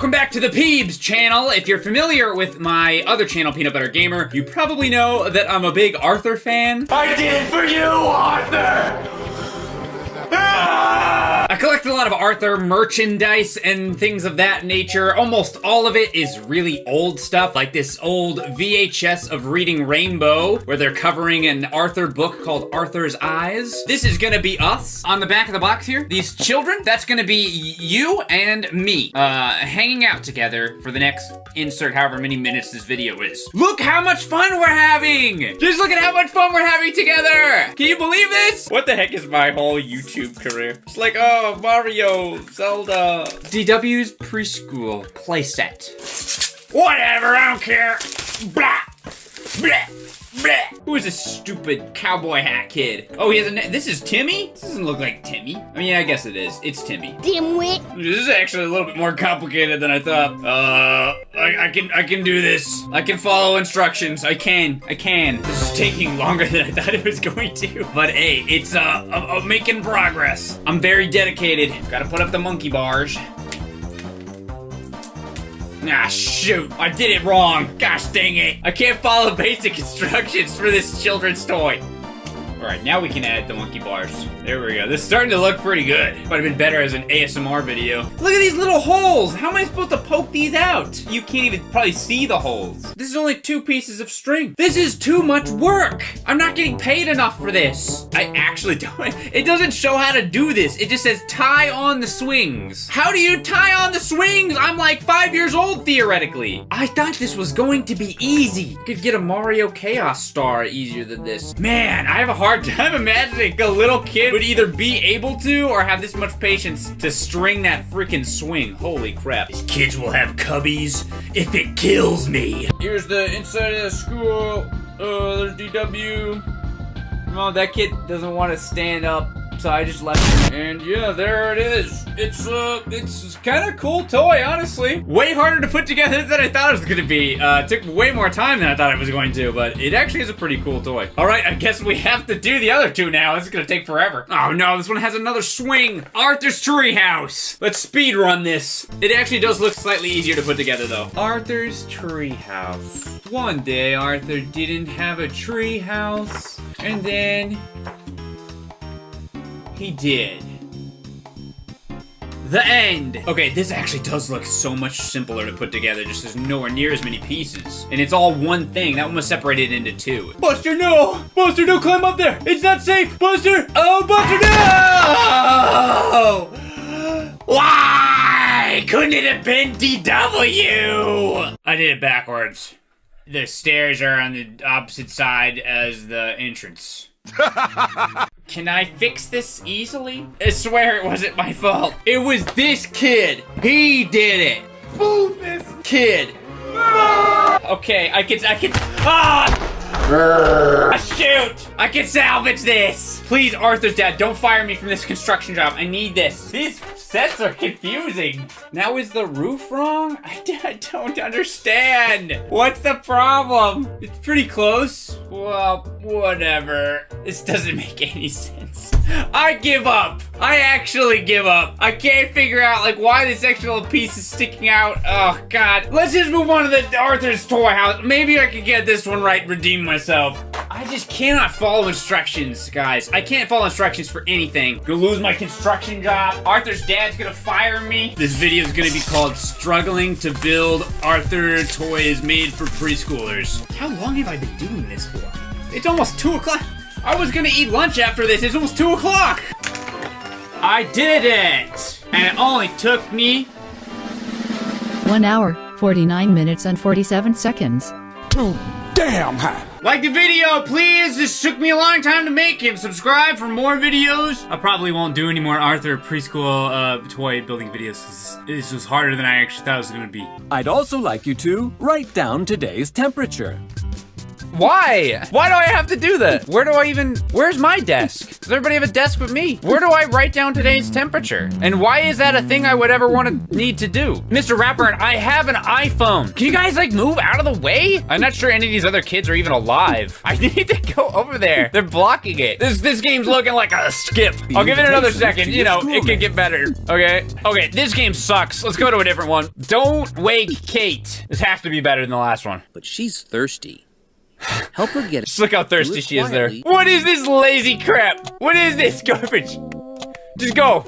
Welcome back to the Peebs channel. If you're familiar with my other channel, Peanut Butter Gamer, you probably know that I'm a big Arthur fan. I did it for you, Arthur! I collect a lot of Arthur merchandise and things of that nature. Almost all of it is really old stuff, like this old VHS of Reading Rainbow, where they're covering an Arthur book called Arthur's Eyes. This is gonna be us. On the back of the box here, these children, that's gonna be you and me, hanging out together for the next insert however many minutes this video is. Look how much fun we're having! Just look at how much fun we're having together! Can you believe this? What the heck is my whole YouTube career? It's like, oh, Mario, Zelda. DW's preschool playset. Whatever, I don't care. Blah, blah, blah. Who is this stupid cowboy hat kid? Oh, he has a this is Timmy? This doesn't look like Timmy. I mean, I guess it is. It's Timmy. Dimwit. This is actually a little bit more complicated than I thought. I can do this. I can follow instructions. I can. This is taking longer than I thought it was going to. But hey, it's making progress. I'm very dedicated. Gotta put up the monkey bars. Ah, shoot. I did it wrong. Gosh dang it. I can't follow basic instructions for this children's toy. Alright, now we can add the monkey bars. There we go. This is starting to look pretty good. Might have been better as an ASMR video. Look at these little holes! How am I supposed to poke these out? You can't even probably see the holes. This is only 2 pieces of string. This is too much work! I'm not getting paid enough for this. I actually don't. It doesn't show how to do this. It just says tie on the swings. How do you tie on the swings? I'm like 5 years old, theoretically. I thought this was going to be easy. You could get a Mario Chaos Star easier than this. Man, I have a hard time imagining a little kid would either be able to or have this much patience to string that freaking swing. Holy crap. These kids will have cubbies if it kills me. Here's the inside of the school. There's DW. Well, that kid doesn't want to stand up, so I just left him. And yeah, there it is. It's kind of cool toy, honestly. Way harder to put together than I thought it was gonna be. It took way more time than I thought it was going to, but it actually is a pretty cool toy. All right, I guess we have to do the other two now. This is gonna take forever. Oh no, this one has another swing. Arthur's Treehouse. Let's speed run this. It actually does look slightly easier to put together though. Arthur's Treehouse. One day, Arthur didn't have a tree house, and then he did. The end. Okay, this actually does look so much simpler to put together. Just there's nowhere near as many pieces. And it's all one thing. That one was separated into 2. Buster, no! Buster, don't climb up there! It's not safe! Buster! Oh, Buster, no! Why? Couldn't it have been DW? I did it backwards. The stairs are on the opposite side as the entrance. Can I fix this easily? I swear it wasn't my fault. It was this kid. He did it. Fool this Kid. Okay, I can, shoot! I can salvage this! Please, Arthur's dad, don't fire me from this construction job. I need this. These sets are confusing. Now is the roof wrong? I don't understand. What's the problem? It's pretty close. Well, whatever. This doesn't make any sense. I give up. I actually give up. I can't figure out like why this extra little piece is sticking out. Oh God. Let's just move on to the Arthur's toy house. Maybe I can get this one right, redeem myself. I just cannot follow instructions, guys. I can't follow instructions for anything. Gonna lose my construction job. Arthur's dad's gonna fire me. This video is gonna be called Struggling to Build Arthur Toys Made for Preschoolers. How long have I been doing this for? It's almost 2 o'clock. I was gonna eat lunch after this. It's almost 2 o'clock. I did it. And it only took me 1 hour, 49 minutes and 47 seconds. too damn hot. Like the video, please. This took me a long time to make and subscribe for more videos. I probably won't do any more Arthur preschool toy building videos. This was harder than I actually thought it was gonna be. I'd also like you to write down today's temperature. Why? Why do I have to do that? Where's my desk? Does everybody have a desk with me? Where do I write down today's temperature? And why is that a thing I would ever want to need to do? Mr. Rapper, I have an iPhone. Can you guys like move out of the way? I'm not sure any of these other kids are even alive. I need to go over there. They're blocking it. This game's looking like a skip. I'll give it another second. You know, it could get better. Okay. Okay, this game sucks. Let's go to a different one. Don't wake Kate. This has to be better than the last one. But she's thirsty. Help her get it. Just look how thirsty she is there. What is this lazy crap? What is this garbage? Just go.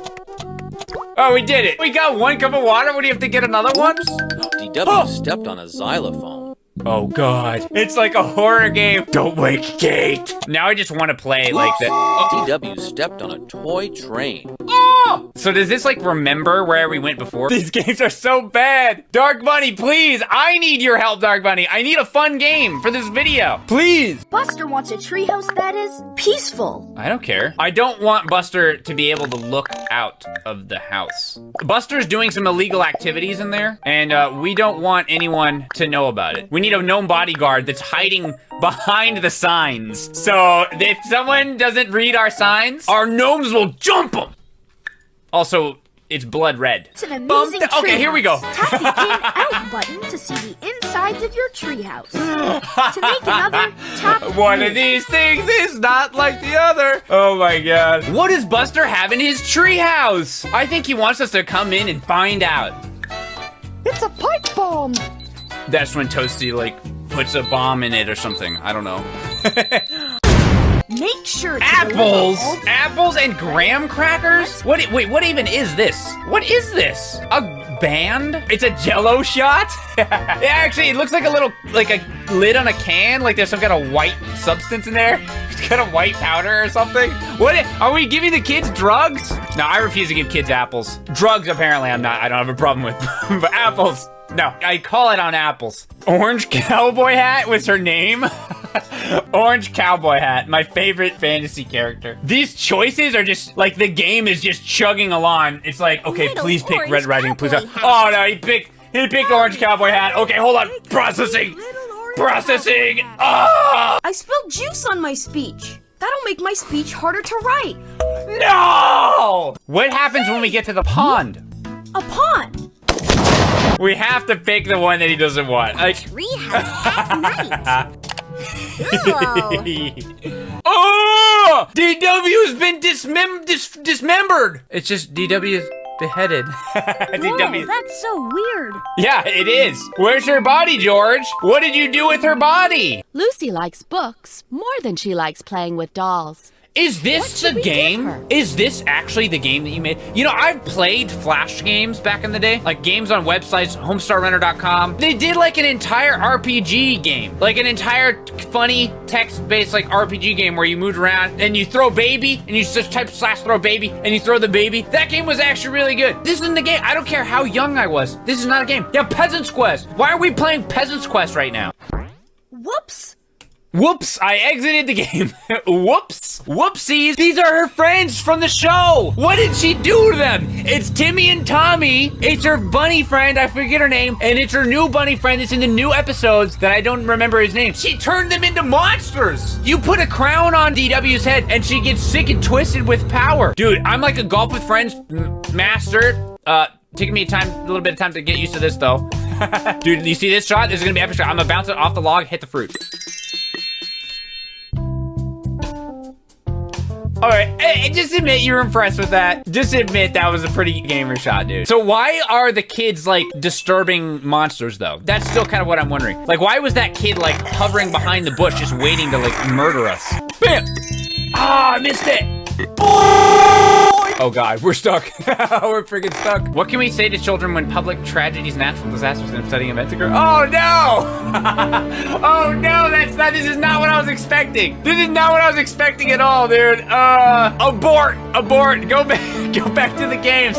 Oh, we did it. We got 1 cup of water. What, do you have to get another one? DW stepped on a xylophone. Oh God, it's like a horror game. Don't wake Kate. Now I just want to play like that. DW stepped on a toy train. Oh! So does this like remember where we went before? These games are so bad. Dark Bunny, please. I need your help, Dark Bunny. I need a fun game for this video. Please. Buster wants a treehouse that is peaceful. I don't care. I don't want Buster to be able to look out of the house. Buster's doing some illegal activities in there, and we don't want anyone to know about it. We need a gnome bodyguard that's hiding behind the signs. So if someone doesn't read our signs, our gnomes will jump them. Also, it's blood red. It's an amazing treehouse. Okay, here we go. Tap the in out button to see the insides of your treehouse. To make another, tap one of these things is not like the other. Oh my God. What does Buster have in his treehouse? I think he wants us to come in and find out. It's a pipe bomb. That's when Toasty like puts a bomb in it or something. I don't know. Make sure to Apples and graham crackers? Wait, what even is this? What is this? A band? It's a Jello shot? Yeah, actually, it looks like a lid on a can. Like there's some kind of white substance in there. It's kind of white powder or something. What? Are we giving the kids drugs? No, I refuse to give kids apples. Drugs, apparently, I don't have a problem with. But apples. No, I call it on apples. Orange Cowboy Hat was her name. Orange Cowboy Hat, my favorite fantasy character. These choices are just, like, the game is just chugging along. It's like, okay, please pick Red Riding, please. Oh, no, he picked Orange Cowboy Hat. Okay, hold on, processing. Ah! I spilled juice on my speech. That'll make my speech harder to write. No! What happens when we get to the pond? A pond. We have to pick the one that he doesn't want. Like, treehouse at night. Oh! DW's been dismembered. It's just DW is beheaded. Whoa, that's so weird. Yeah, it is. Where's her body, George? What did you do with her body? Lucy likes books more than she likes playing with dolls. Is this the game? Is this actually the game that you made? You know, I've played Flash games back in the day, like games on websites, homestarrunner.com. They did like an entire RPG game, like an entire funny text-based like RPG game where you moved around and you throw baby and you just type /throw baby and you throw the baby. That game was actually really good. This isn't the game. I don't care how young I was. This is not a game. Yeah, Peasant's Quest. Why are we playing Peasant's Quest right now? Whoops. Whoops, I exited the game. Whoops. Whoopsies. These are her friends from the show. What did she do to them? It's Timmy and Tommy. It's her bunny friend, I forget her name. And it's her new bunny friend that's in the new episodes that I don't remember his name. She turned them into monsters. You put a crown on DW's head and she gets sick and twisted with power. Dude, I'm like a golf with friends master. Taking me a little bit of time to get used to this though. Dude, you see this shot? This is gonna be epic shot. I'm gonna bounce it off the log, hit the fruit. Alright, just admit you were impressed with that. Just admit that was a pretty gamer shot, dude. So why are the kids, like, disturbing monsters, though? That's still kind of what I'm wondering. Like, why was that kid, like, hovering behind the bush just waiting to, like, murder us? Bam! Ah, I missed it! Oh god, we're stuck. We're freaking stuck. What can we say to children when public tragedies, natural disasters, and upsetting events occur? Oh no! Oh no, this is not what I was expecting. This is not what I was expecting at all, dude. Abort, go back to the games.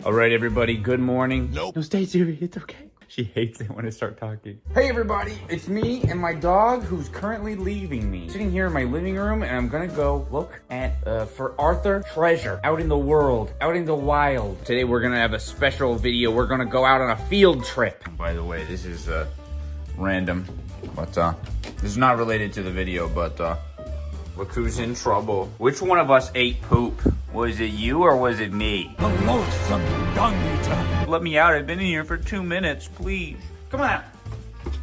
All right, everybody, good morning. Nope. No, stay serious, it's okay. She hates it when I start talking. Hey everybody, it's me and my dog who's currently leaving me. Sitting here in my living room and I'm gonna go look at, for Arthur treasure out in the world, out in the wild. Today we're gonna have a special video. We're gonna go out on a field trip. By the way, this is, random. But, this is not related to the video, but, look who's in trouble. Which one of us ate poop? Was it you or was it me? The loathsome dung eater. Let me out. I've been in here for 2 minutes, please. Come on out.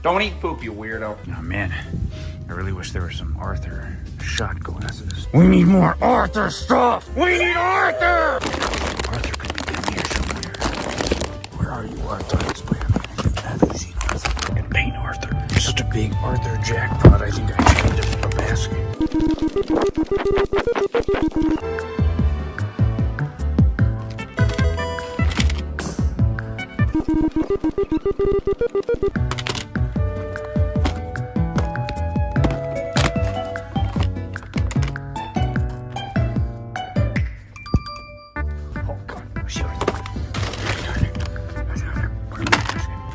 Don't eat poop, you weirdo. Oh, man. I really wish there were some Arthur shot glasses. We need more Arthur stuff. We need Arthur. Arthur could be in here somewhere. Where are you, Arthur? Have you seen Arthur? Fucking Bane Arthur. You're such a big Arthur jackpot. I think I should need a basket. Oh, God. Shoot it.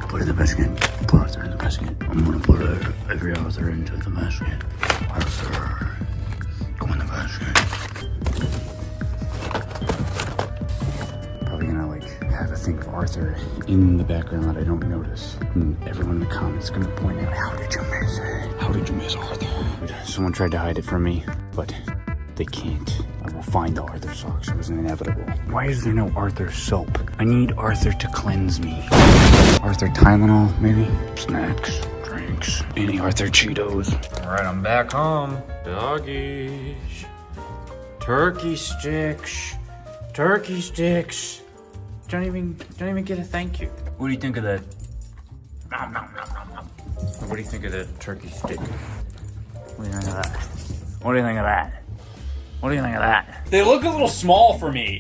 Put it in the basket. Put Arthur in the basket. I'm gonna put every Arthur into the basket. Arthur, go in the basket. Probably gonna like have a thing of Arthur in the background that I don't notice. And everyone in the comments is gonna point out, how did you miss it? How did you miss Arthur? Someone tried to hide it from me, but they can't. I will find the Arthur socks. It was inevitable. Why is there no Arthur soap? I need Arthur to cleanse me. Arthur Tylenol, maybe? Snacks, drinks, any Arthur Cheetos. All right, I'm back home. Doggies. Turkey sticks. Turkey sticks. Don't even get a thank you. What do you think of that? Nom, nom, nom, nom, nom. What do you think of that turkey stick? What do you think of that? What do you think of that? What do you think of that? They look a little small for me,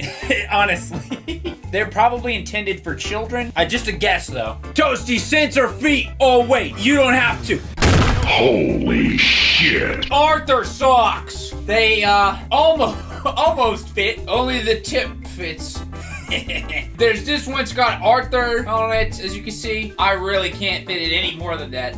honestly. They're probably intended for children. Just a guess, though. Toasty, censor feet. Oh, wait, you don't have to. Holy shit! Arthur socks. They, almost fit. Only the tip fits. There's this one's got Arthur on it, as you can see. I really can't fit it any more than that.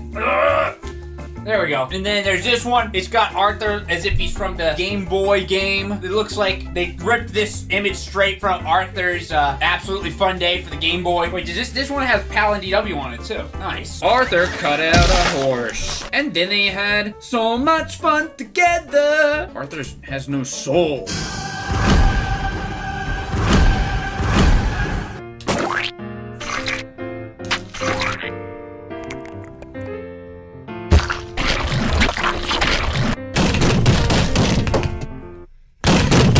There we go. And then there's this one. It's got Arthur as if he's from the Game Boy game. It looks like they ripped this image straight from Arthur's Absolutely Fun Day for the Game Boy. Wait, does this one has Pal and DW on it too? Nice. Arthur cut out a horse. And then they had so much fun together. Arthur has no soul.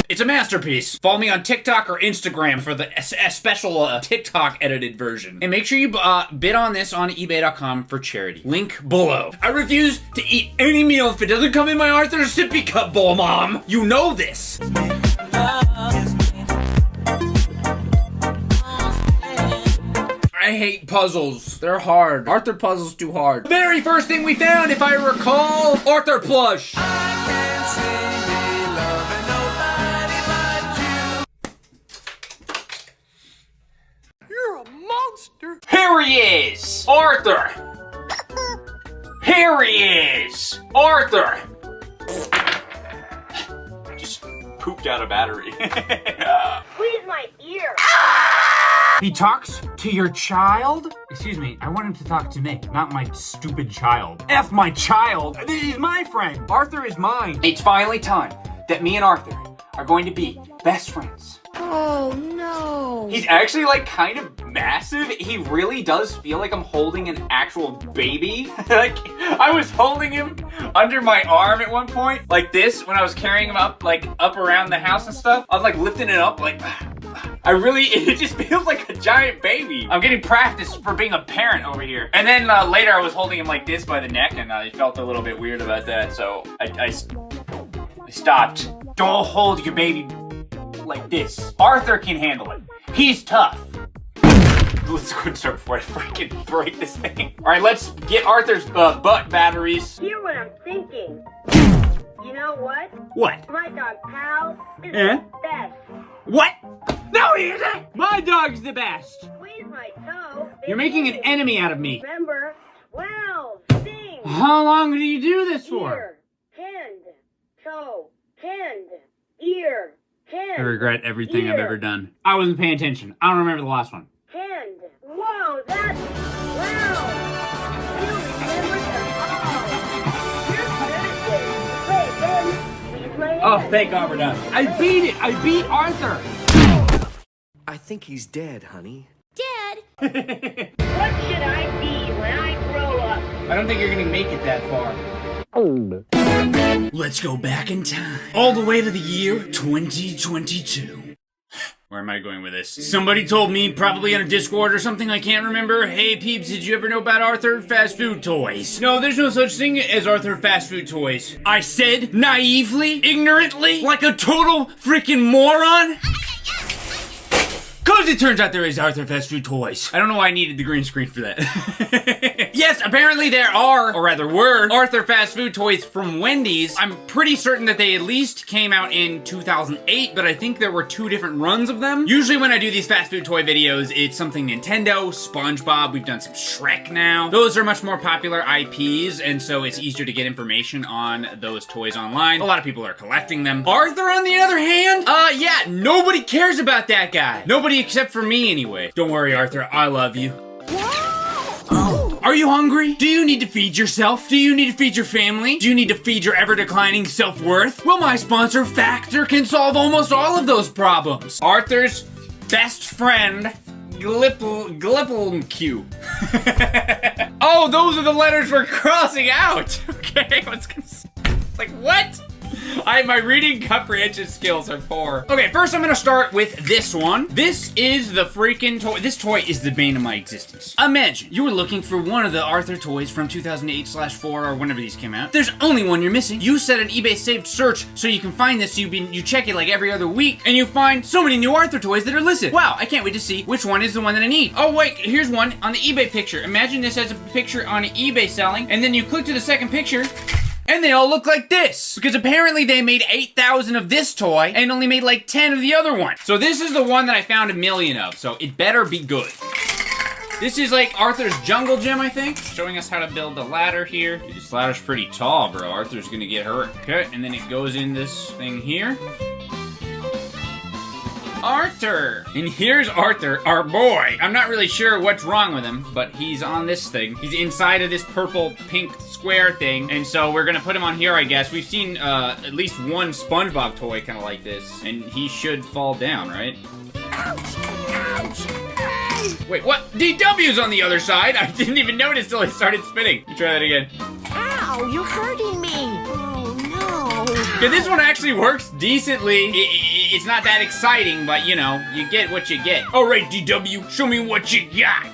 It's a masterpiece. Follow me on TikTok or Instagram for the special TikTok edited version. And make sure you bid on this on eBay.com for charity. Link below. I refuse to eat any meal if it doesn't come in my Arthur sippy cup bowl, Mom. You know this. I hate puzzles. They're hard. Arthur puzzles too hard. Very first thing we found, if I recall, Arthur plush. Here he is! Arthur! Here he is! Arthur! Just pooped out a battery. Squeeze my ear. He talks to your child? Excuse me, I want him to talk to me, not my stupid child. F my child! He's my friend! Arthur is mine! It's finally time that me and Arthur are going to be best friends. Oh no. He's actually like kind of massive. He really does feel like I'm holding an actual baby. Like I was holding him under my arm at one point, like this, when I was carrying him up, like up around the house and stuff. I was like lifting it up, like it just feels like a giant baby. I'm getting practice for being a parent over here. And then later I was holding him like this by the neck, and I felt a little bit weird about that, so I stopped. Don't hold your baby like this. Arthur can handle it. He's tough. Let's go start before I freaking break this thing. All right, let's get Arthur's butt batteries. Hear what I'm thinking. You know what? What? My dog Pal is Eh? the best. What? No, he isn't! My dog's the best. Squeeze my toe. You're making an enemy out of me. Remember, 12 things. How long do you do this for? Ear, hand, toe, hand, ear, hand. I regret everything ear, I've ever done. I wasn't paying attention. I don't remember the last one. Hand. Whoa, that's wow. You remember the Oh, thank God we're done. I beat it! I beat Arthur! I think he's dead, honey. Dad, What should I be when I grow up? I don't think you're gonna make it that far. Let's go back in time. All the way to the year 2022. Where am I going with this? Somebody told me, probably on a Discord or something, I can't remember. Hey peeps, did you ever know about Arthur fast food toys? No, there's no such thing as Arthur fast food toys. I said naively, ignorantly, like a total freaking moron. Cause it turns out there is Arthur fast food toys. I don't know why I needed the green screen for that. Yes, apparently there are, or rather were, Arthur fast food toys from Wendy's. I'm pretty certain that they at least came out in 2008, but I think there were 2 different runs of them. Usually when I do these fast food toy videos, it's something Nintendo, SpongeBob, we've done some Shrek now. Those are much more popular IPs, and so it's easier to get information on those toys online. A lot of people are collecting them. Arthur, on the other hand, yeah, nobody cares about that guy. Nobody except for me, anyway. Don't worry, Arthur, I love you. Are you hungry? Do you need to feed yourself? Do you need to feed your family? Do you need to feed your ever-declining self-worth? Well, my sponsor, Factor, can solve almost all of those problems. Arthur's best friend, Glippleq. Oh, those are the letters we're crossing out. Okay, I was gonna say, like, what? My reading comprehension skills are poor. Okay, first I'm gonna start with this one. This is the freaking toy. This toy is the bane of my existence. Imagine you were looking for one of the Arthur toys from 2008/4 or whenever these came out. There's only one you're missing. You set an eBay saved search so you can find this. You check it like every other week, and you find so many new Arthur toys that are listed. Wow, I can't wait to see which one is the one that I need. Oh wait, here's one on the eBay picture. Imagine this as a picture on eBay selling, and then you click to the second picture, and they all look like this. Because apparently they made 8,000 of this toy and only made like 10 of the other one. So this is the one that I found 1 million of, so it better be good. This is like Arthur's jungle gym, I think. Showing us how to build the ladder here. Dude, this ladder's pretty tall, bro. Arthur's gonna get hurt. Okay, and then it goes in this thing here. Arthur! And here's Arthur, our boy. I'm not really sure what's wrong with him, but he's on this thing. He's inside of this purple pink square thing, and so we're gonna put him on here, I guess. We've seen at least one SpongeBob toy kind of like this, and he should fall down, right? Ouch! Ouch! Wait, what? DW's on the other side? I didn't even notice till I started spinning. Let me try that again. ow, you're hurting me. Oh no. Yeah, this one actually works decently. It's not that exciting, but you know, you get what you get. All right, DW, show me what you got.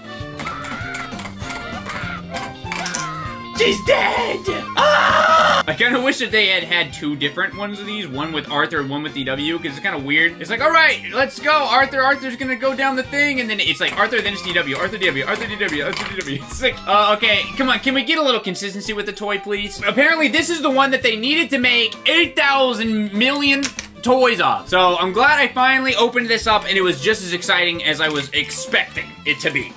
She's dead! Ah! I kind of wish that they had 2 different ones of these, one with Arthur and one with DW, because it's kind of weird. It's like, all right, let's go. Arthur's gonna go down the thing, and then it's like Arthur, then it's DW, Arthur, DW, Arthur, DW, Arthur, DW. It's like, okay, come on, can we get a little consistency with the toy, please? Apparently, this is the one that they needed to make 8,000 million toys of. So I'm glad I finally opened this up, and it was just as exciting as I was expecting it to be.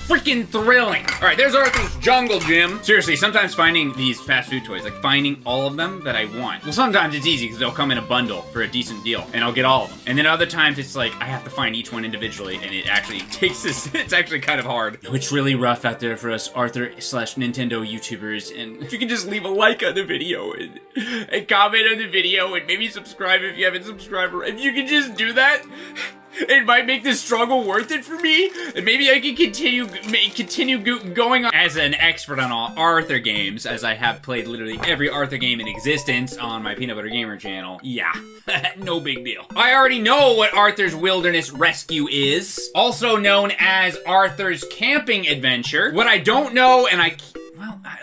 Freaking thrilling. All right, there's Arthur's jungle gym. Seriously, sometimes finding these fast food toys, like finding all of them that I want. Well, sometimes it's easy because they'll come in a bundle for a decent deal and I'll get all of them. And then other times it's like, I have to find each one individually and it actually takes this, it's actually kind of hard. It's really rough out there for us Arthur/Nintendo YouTubers. And if you can just leave a like on the video and comment on the video and maybe subscribe if you haven't subscribed. If you can just do that, it might make this struggle worth it for me, and maybe I can continue going on as an expert on all Arthur games, as I have played literally every Arthur game in existence on my Peanut Butter Gamer channel. Yeah, no big deal. I already know what Arthur's Wilderness Rescue is, also known as Arthur's Camping Adventure. What I don't know, and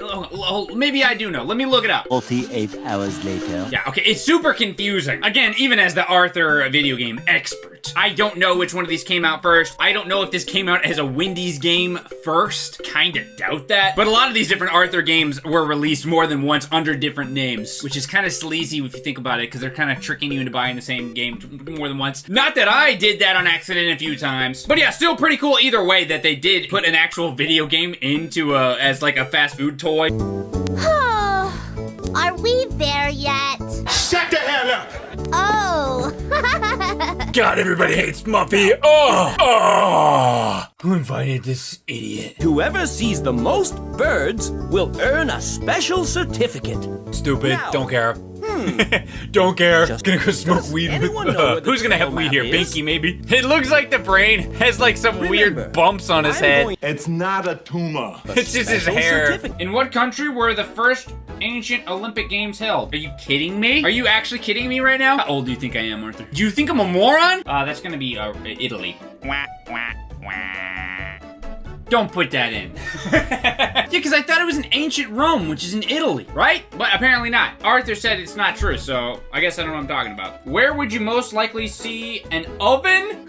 well, maybe I do know. Let me look it up. 48 hours later. Yeah, okay, it's super confusing. Again, even as the Arthur video game expert, I don't know which one of these came out first. I don't know if this came out as a Wendy's game first. Kinda doubt that. But a lot of these different Arthur games were released more than once under different names, which is kind of sleazy if you think about it, because they're kind of tricking you into buying the same game more than once. Not that I did that on accident a few times. But yeah, still pretty cool either way that they did put an actual video game into as like a fast food toy. Are we there yet? Shut the hell up! Oh. God, everybody hates Muffy. Oh! Who invited this idiot? Whoever sees the most birds will earn a special certificate. Stupid, now, don't care. Don't care. Just gonna go smoke weed with who's gonna have weed here? is? Binky, maybe? It looks like the brain has like some weird bumps on his head. It's not a tumor. It's just his hair. In what country were the first ancient Olympic Games held? Are you kidding me? Are you actually kidding me right now? How old do you think I am, Arthur? Do you think I'm a moron? That's gonna be Italy. Don't put that in. Yeah, because I thought it was in ancient Rome, which is in Italy, right? But apparently not. Arthur said it's not true, so I guess I don't know what I'm talking about. Where would you most likely see an oven?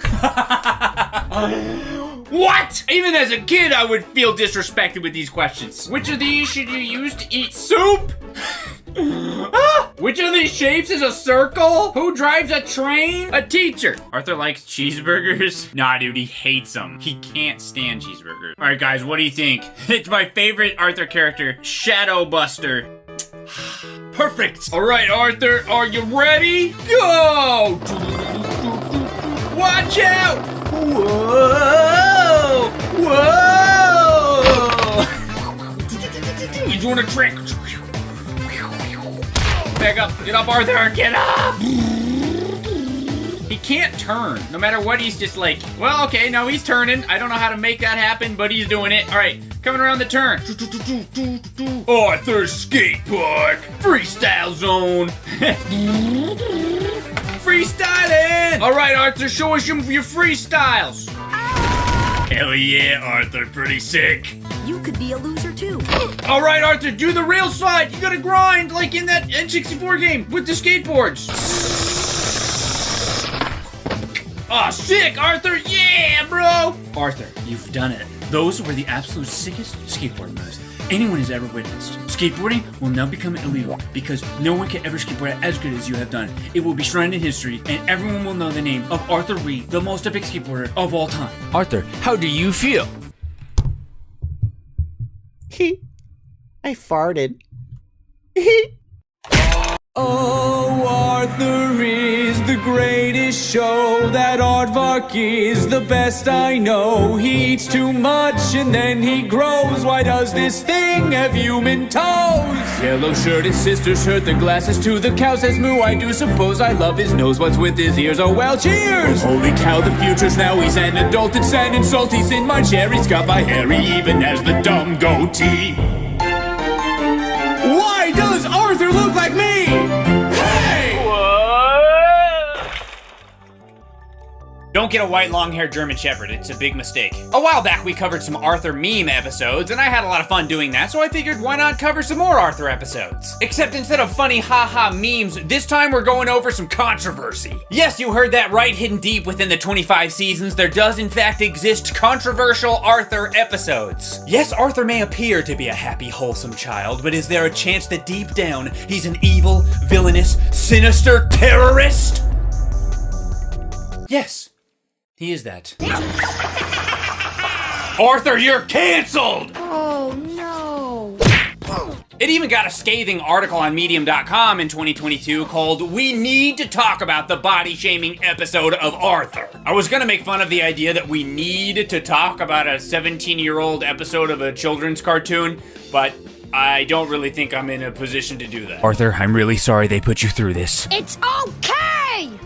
What? Even as a kid, I would feel disrespected with these questions. Which of these should you use to eat soup? Which of these shapes is a circle? Who drives a train? A teacher. Arthur likes cheeseburgers. Nah, dude, he hates them. He can't stand cheeseburgers. All right, guys, what do you think? It's my favorite Arthur character, Shadow Buster. Perfect. All right, Arthur, are you ready? Go! Watch out! Whoa! Whoa! He's doing a trick. Back up. Get up, Arthur. Get up! He can't turn. No matter what, he's just like, well, okay, no, he's turning. I don't know how to make that happen, but he's doing it. All right, coming around the turn. Arthur's skate park. Freestyle zone. Freestyling! All right, Arthur, show us your freestyles. Hell yeah, Arthur, pretty sick. You could be a loser too. All right, Arthur, do the rail slide. You gotta grind like in that N64 game with the skateboards. Aw, sick, Arthur. Yeah, bro. Arthur, you've done it. Those were the absolute sickest skateboard moves anyone has ever witnessed. Skateboarding will now become illegal because no one can ever skateboard as good as you have done. It will be shrined in history, and everyone will know the name of Arthur Reed, the most epic skateboarder of all time. Arthur, how do you feel? I farted. Oh, Arthur is the greatest show. That aardvark is the best I know. He eats too much and then he grows. Why does this thing have human toes? Yellow shirt, his sister's shirt, the glasses to the cow says moo. I do suppose I love his nose. What's with his ears? Oh well, cheers! Holy cow, the future's now. He's an adult, it's an insult. He's in my chair, he's got my hair, he even has the dumb goatee. Why does Arthur look like me? Hey! Don't get a white long-haired German Shepherd, it's a big mistake. A while back we covered some Arthur meme episodes, and I had a lot of fun doing that, so I figured why not cover some more Arthur episodes? Except instead of funny haha memes, this time we're going over some controversy. Yes, you heard that right, hidden deep within the 25 seasons, there does in fact exist controversial Arthur episodes. Yes, Arthur may appear to be a happy, wholesome child, but is there a chance that deep down, he's an evil, villainous, sinister terrorist? Yes. He is that. Arthur, you're canceled! Oh no. It even got a scathing article on Medium.com in 2022 called "We Need to Talk About the Body Shaming Episode of Arthur." I was gonna make fun of the idea that we need to talk about a 17-year-old episode of a children's cartoon, but I don't really think I'm in a position to do that. Arthur, I'm really sorry they put you through this. It's okay!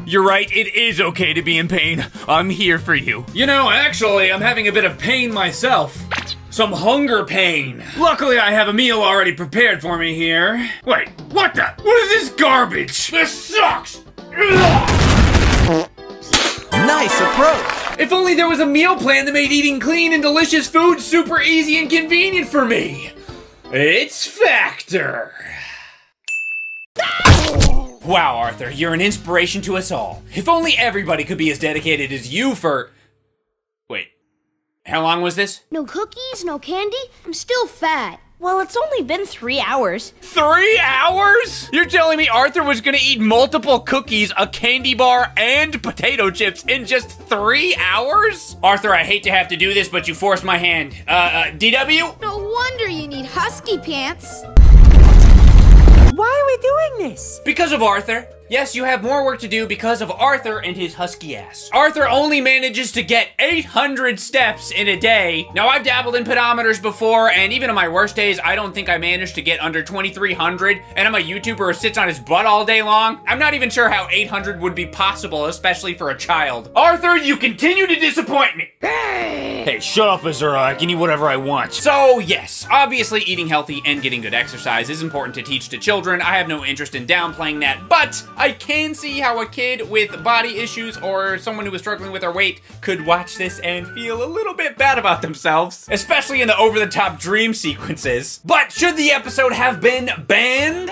You're right, it is okay to be in pain. I'm here for you. You know, actually, I'm having a bit of pain myself. Some hunger pain. Luckily, I have a meal already prepared for me here. Wait, what the? What is this garbage? This sucks! Nice approach. If only there was a meal plan that made eating clean and delicious food super easy and convenient for me. It's Factor. Wow, Arthur, you're an inspiration to us all. If only everybody could be as dedicated as you for... Wait, how long was this? No cookies, no candy? I'm still fat. Well, it's only been 3 hours. 3 hours? You're telling me Arthur was gonna eat multiple cookies, a candy bar, and potato chips in just 3 hours? Arthur, I hate to have to do this, but you forced my hand. DW? No wonder you need husky pants. Why are we doing this? Because of Arthur. Yes, you have more work to do because of Arthur and his husky ass. Arthur only manages to get 800 steps in a day. Now, I've dabbled in pedometers before, and even on my worst days, I don't think I managed to get under 2,300, and I'm a YouTuber who sits on his butt all day long. I'm not even sure how 800 would be possible, especially for a child. Arthur, you continue to disappoint me. Hey, shut up, Azura. I can eat whatever I want. So, yes, obviously eating healthy and getting good exercise is important to teach to children. I have no interest in downplaying that, but I can see how a kid with body issues or someone who is struggling with their weight could watch this and feel a little bit bad about themselves, especially in the over-the-top dream sequences. But should the episode have been banned?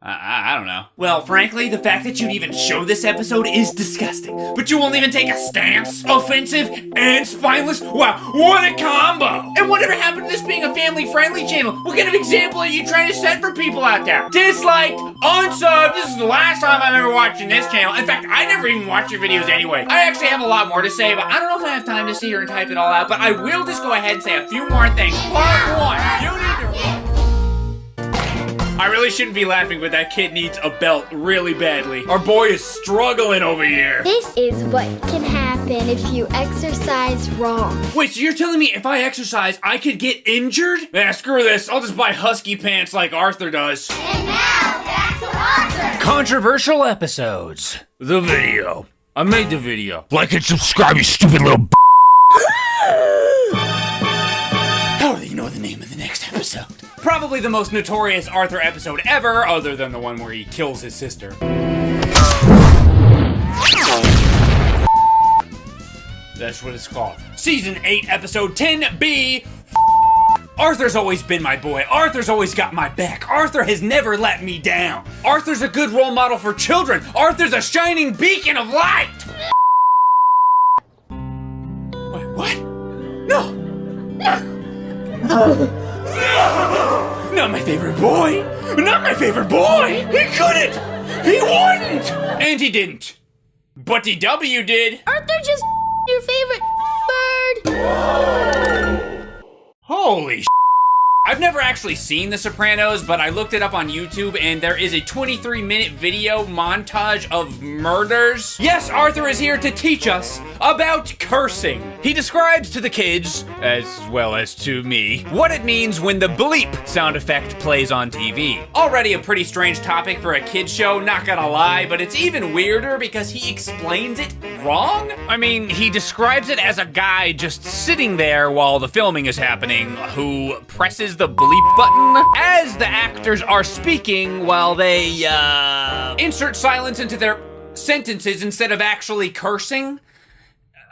I don't know. Well, frankly, the fact that you'd even show this episode is disgusting. But you won't even take a stance? Offensive and spineless? Wow, what a combo! And whatever happened to this being a family-friendly channel? What kind of example are you trying to set for people out there? Disliked, unsubbed, this is the last time I'm ever watching this channel. In fact, I never even watch your videos anyway. I actually have a lot more to say, but I don't know if I have time to sit here and type it all out, but I will just go ahead and say a few more things. Part 1, you need to... I really shouldn't be laughing, but that kid needs a belt really badly. Our boy is struggling over here. This is what can happen if you exercise wrong. Wait, so you're telling me if I exercise, I could get injured? Nah, screw this. I'll just buy husky pants like Arthur does. And now, back to Arthur. Controversial episodes. The video. I made the video. Like and subscribe, you stupid little How do you know the name of the next episode? Probably the most notorious Arthur episode ever, other than the one where he kills his sister. That's what it's called. Season 8, episode 10B. Arthur's always been my boy. Arthur's always got my back. Arthur has never let me down. Arthur's a good role model for children. Arthur's a shining beacon of light. Wait, what? No. Not my favorite boy! Not my favorite boy! He couldn't! He wouldn't! And he didn't. But DW did. Arthur just your favorite bird. Holy I've never actually seen The Sopranos, but I looked it up on YouTube, and there is a 23-minute video montage of murders. Yes, Arthur is here to teach us about cursing. He describes to the kids, as well as to me, what it means when the bleep sound effect plays on TV. Already a pretty strange topic for a kid's show, not gonna lie, but it's even weirder because he explains it wrong? I mean, he describes it as a guy just sitting there while the filming is happening who presses the bleep button as the actors are speaking while they, insert silence into their sentences instead of actually cursing.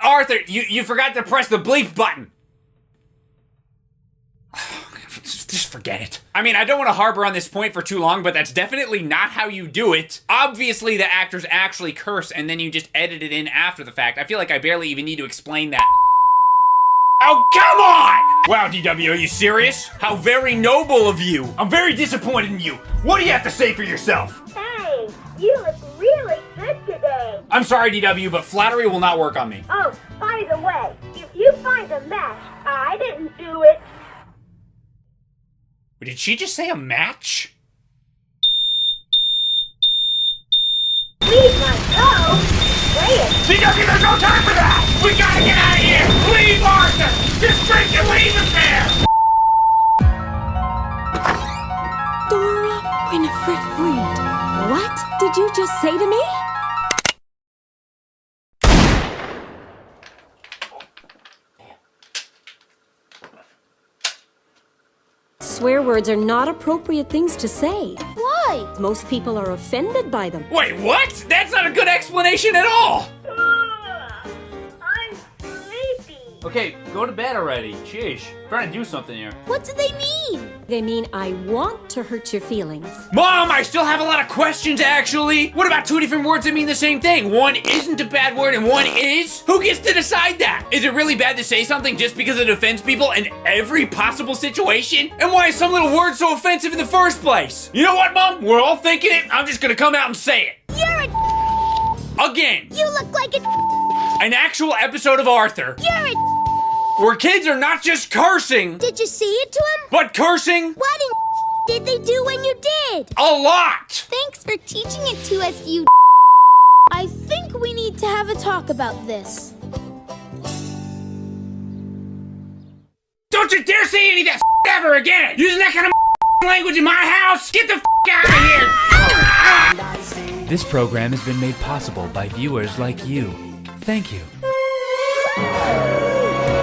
Arthur, you forgot to press the bleep button. Just forget it. I mean, I don't want to harbor on this point for too long, but that's definitely not how you do it. Obviously, the actors actually curse, and then you just edit it in after the fact. I feel like I barely even need to explain that. Oh, come on! Wow, DW, are you serious? How very noble of you. I'm very disappointed in you. What do you have to say for yourself? Hey, you look really good today. I'm sorry, DW, but flattery will not work on me. Oh, by the way, if you find a match, I didn't do it. Did she just say a match? Leave my toe. Play it. DW, there's no time for that! We gotta get out of here! Leave Arthur! Just freaking leave him there! Dora Winifred Reed. What did you just say to me? Swear words are not appropriate things to say. Why? Most people are offended by them. Wait, what? That's not a good explanation at all! I'm sleepy. Okay, go to bed already. Sheesh. I'm trying to do something here. What do they mean? They mean I want to hurt your feelings. Mom, I still have a lot of questions, actually. What about two different words that mean the same thing? One isn't a bad word and one is? Who gets to decide that? Is it really bad to say something just because it offends people in every possible situation? And why is some little word so offensive in the first place? You know what, Mom? We're all thinking it. I'm just gonna come out and say it. You're a Again. You look like a An actual episode of Arthur. You're a Where kids are not just cursing. Did you see it to him? But cursing. Why didn't did they do when you did? A lot! Thanks for teaching it to us, you. I think we need to have a talk about this. Don't you dare say any of that ever again! Using that kind of language in my house! Get the out of here! This program has been made possible by viewers like you. Thank you.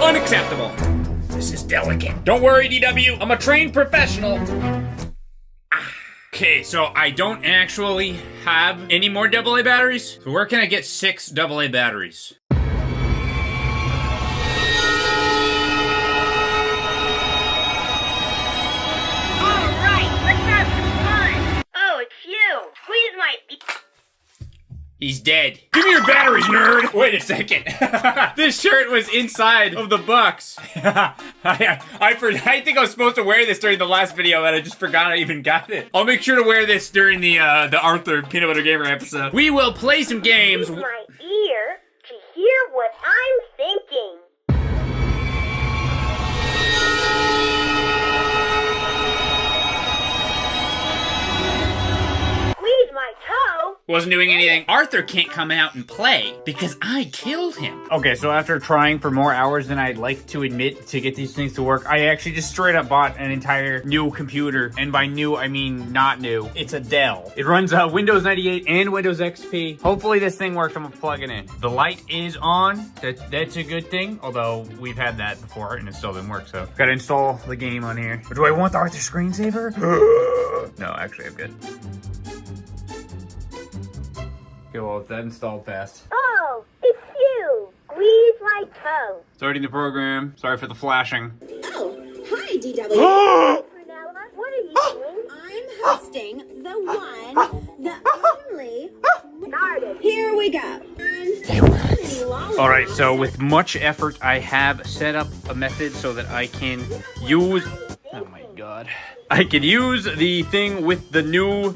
Unacceptable. This is delicate. Don't worry, DW. I'm a trained professional. Okay, so I don't actually have any more AA batteries. So where can I get 6 AA batteries? He's dead. Give me your batteries, nerd! Wait a second. This shirt was inside of the box. I think I was supposed to wear this during the last video, and I just forgot I even got it. I'll make sure to wear this during the Arthur Peanut Butter Gamer episode. We will play some games. Use my ear to hear what I'm thinking. Squeeze my toe. Wasn't doing anything. Arthur can't come out and play because I killed him. Okay, so after trying for more hours than I'd like to admit to get these things to work, I actually just straight up bought an entire new computer. And by new, I mean not new. It's a Dell. It runs Windows 98 and Windows XP. Hopefully this thing works. I'm gonna plug it in. The light is on. That's a good thing. Although we've had that before and it still didn't work. So gotta install the game on here. But do I want the Arthur screensaver? No, actually I'm good. Okay, well, it's that installed fast. Oh, it's you. Squeeze my toe. Starting the program. Sorry for the flashing. Oh, hi, DW. Brunella, what are you doing? I'm hosting the one, the only. Started. Here we go. All right, so with much effort, I have set up a method so that I can use. Oh my God. I can use the thing with the new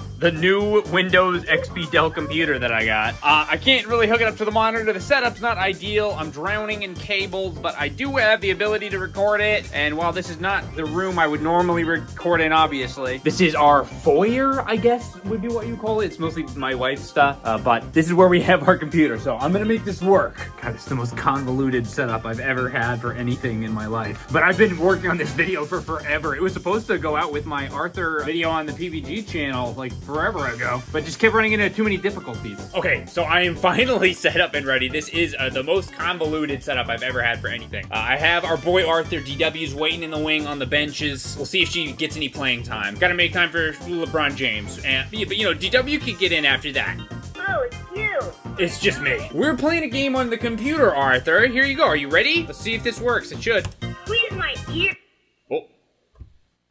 Windows XP Dell computer that I got. I can't really hook it up to the monitor. The setup's not ideal. I'm drowning in cables, but I do have the ability to record it. And while this is not the room I would normally record in, obviously, this is our foyer, I guess would be what you call it. It's mostly my wife's stuff, but this is where we have our computer. So I'm gonna make this work. God, it's the most convoluted setup I've ever had for anything in my life. But I've been working on this video for forever. It was supposed to go out with my Arthur video on the PBG channel like forever ago, but just kept running into too many difficulties. Okay, so I am finally set up and ready. This is the most convoluted setup I've ever had for anything. I have our boy Arthur. DW's waiting in the wing on the benches. We'll see if she gets any playing time. Gotta make time for LeBron James. And, but you know, DW can get in after that. Oh, it's you. It's just me. We're playing a game on the computer, Arthur. Here you go. Are you ready? Let's see if this works. It should. Squeeze my ear. Oh.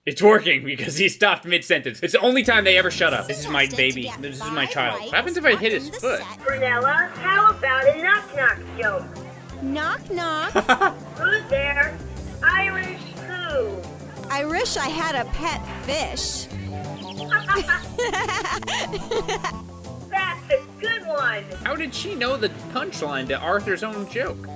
It's working because he stopped mid-sentence. It's the only time they ever shut up. This is my baby. This is my child. What happens if I hit his foot? Brunella, how about a knock-knock joke? Knock, knock. Who's there? Irish who? I wish I had a pet fish. That's a good one. How did she know the punchline to Arthur's own joke?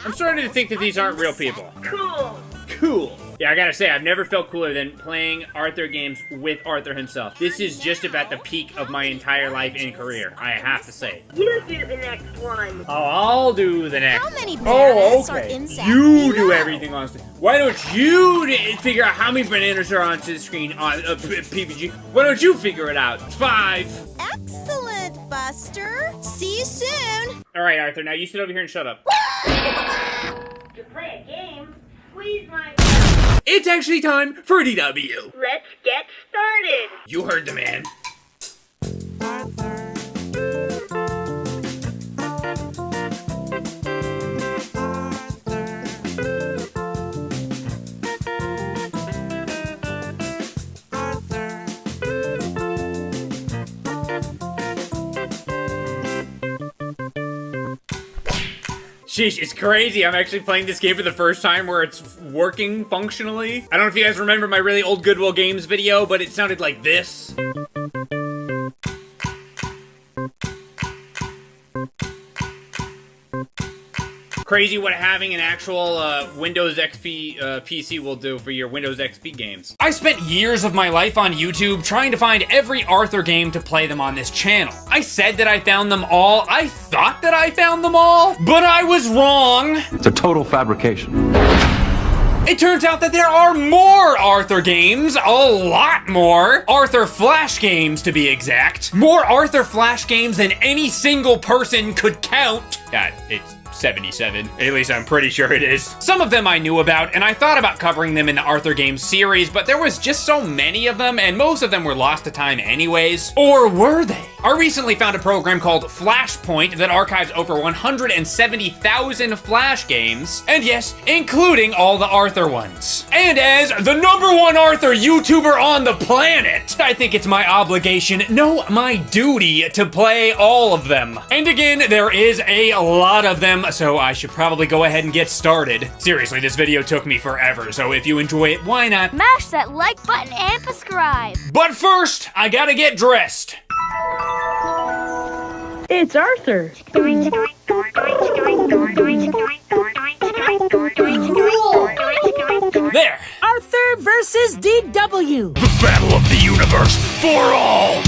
I'm starting to think that these aren't real people. Cool. Cool. Yeah, I gotta say, I've never felt cooler than playing Arthur games with Arthur himself. This is just about the peak of my entire life and career, I have to say. You do the next one. Oh, I'll do the next. How many Oh, bananas are okay. inside? You do everything on screen. Why don't you figure out how many bananas are on the screen on PBG? Why don't you figure it out? 5. Excellent, Buster. See you soon. All right, Arthur, now you sit over here and shut up. To play a game, squeeze my... It's actually time for DW. Let's get started. You heard the man. Sheesh, it's crazy. I'm actually playing this game for the first time where it's working functionally. I don't know if you guys remember my really old Goodwill Games video, but it sounded like this. crazy what having an actual Windows XP PC will do for your Windows XP games. I spent years of my life on YouTube trying to find every Arthur game to play them on this channel. I said that I found them all. I thought that I found them all, but I was wrong. It's a total fabrication. It turns out that there are more Arthur games, a lot more. Arthur Flash games, to be exact. More Arthur Flash games than any single person could count. It's 77. At least I'm pretty sure it is. Some of them I knew about, and I thought about covering them in the Arthur Games series, but there was just so many of them, and most of them were lost to time anyways. Or were they? I recently found a program called Flashpoint that archives over 170,000 Flash games, and yes, including all the Arthur ones. And as the #1 Arthur YouTuber on the planet, I think it's my obligation, no, my duty, to play all of them. And again, there is a lot of them, so I should probably go ahead and get started. Seriously, this video took me forever, so if you enjoy it, why not? Mash that like button and subscribe. But first, I gotta get dressed. It's Arthur. There. Arthur versus DW. The battle of the universe for all.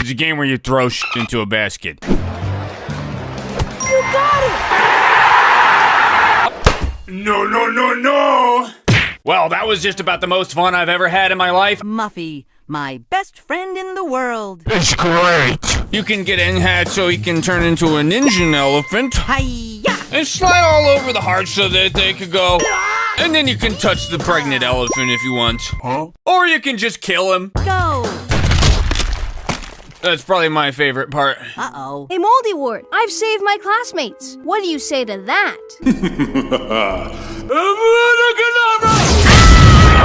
It's a game where you throw shit into a basket. You got it! No, no, no, no! Well, that was just about the most fun I've ever had in my life. Muffy, my best friend in the world. It's great. You can get N-Hat so he can turn into a ninja elephant. Hi-ya! And slide all over the heart so that they could go. And then you can touch the pregnant elephant if you want. Huh? Or you can just kill him. Go! That's probably my favorite part. Uh-oh. Hey, Moldy Ward, I've saved my classmates. What do you say to that?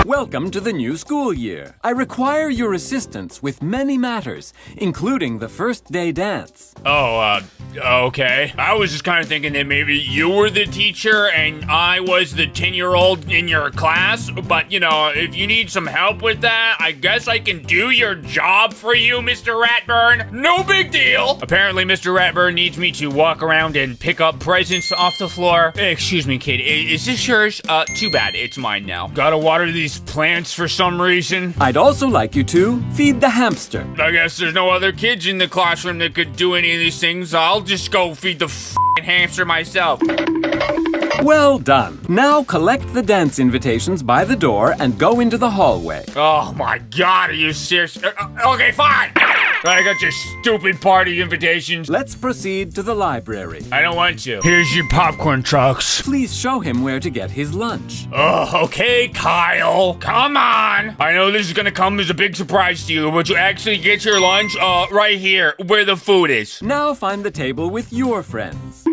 Welcome to the new school year. I require your assistance with many matters, including the first day dance. Oh, okay. I was just kind of thinking that maybe you were the teacher and I was the 10-year-old in your class. But, you know, if you need some help with that, I guess I can do your job for you, Mr. Ratburn. No big deal. Apparently, Mr. Ratburn needs me to walk around and pick up presents off the floor. Excuse me, kid. Is this yours? Too bad. It's mine now. Gotta water these plants for some reason. I'd also like you to feed the hamster. I guess there's no other kids in the classroom that could do any of these things. I'll just go feed the f***ing hamster myself. Well done. Now collect the dance invitations by the door and go into the hallway. Oh my god, are you serious? Okay, fine! I got your stupid party invitations. Let's proceed to the library. I don't want to. Here's your popcorn trucks. Please show him where to get his lunch. Oh, okay, Kyle. Come on. I know this is gonna come as a big surprise to you, but you actually get your lunch, right here, where the food is. Now find the table with your friends.